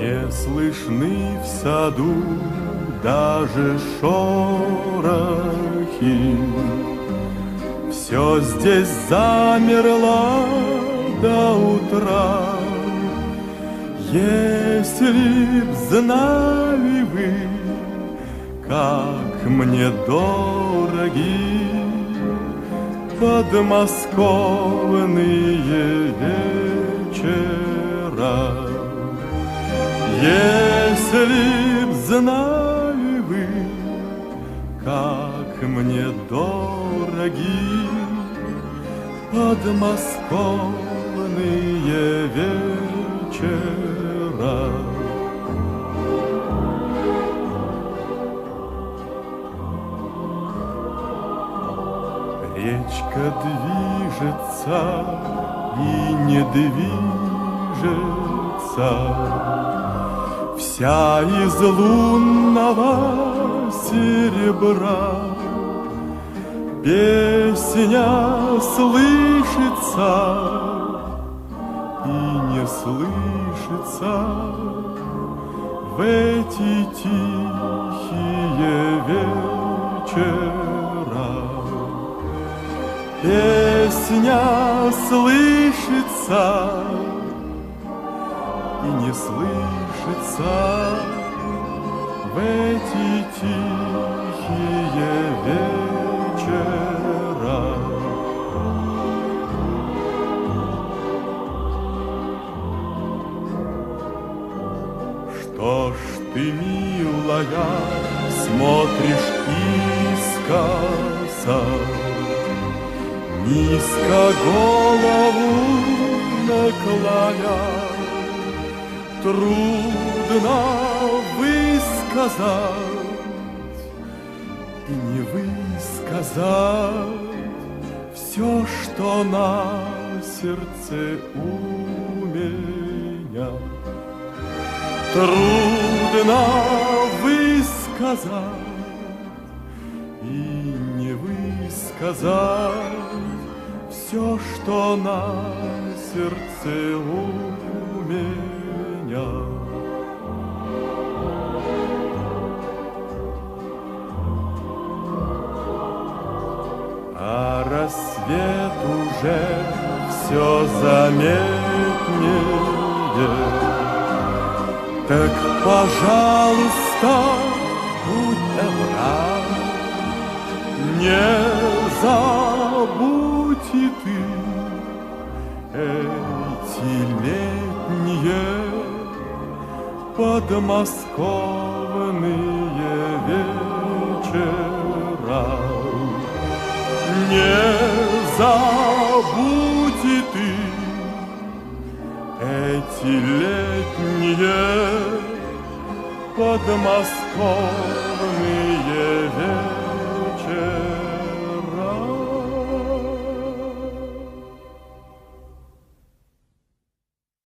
Не слышны в саду даже шорохи. Все здесь замерло до утра. Если б знали вы, как мне дороги подмосковные вечера. Если б знали вы, как мне дороги подмосковные вечера. Речка движется и не движется, вся из лунного серебра. Песня слышится и не слышится в эти тихие вечера. Песня слышится и не слышится в эти тихие вечера. Что ж ты, милая, смотришь искоса, низко голову наклоня? Трудно высказать и не высказать все, что на сердце у меня. Трудно высказать и не высказать все, что на сердце у меня. А рассвет уже все заметнее. Так, пожалуйста, будь добра, не забудь и ты эти летние подмосковные вечера. Не забудь и ты эти летние подмосковные вечера.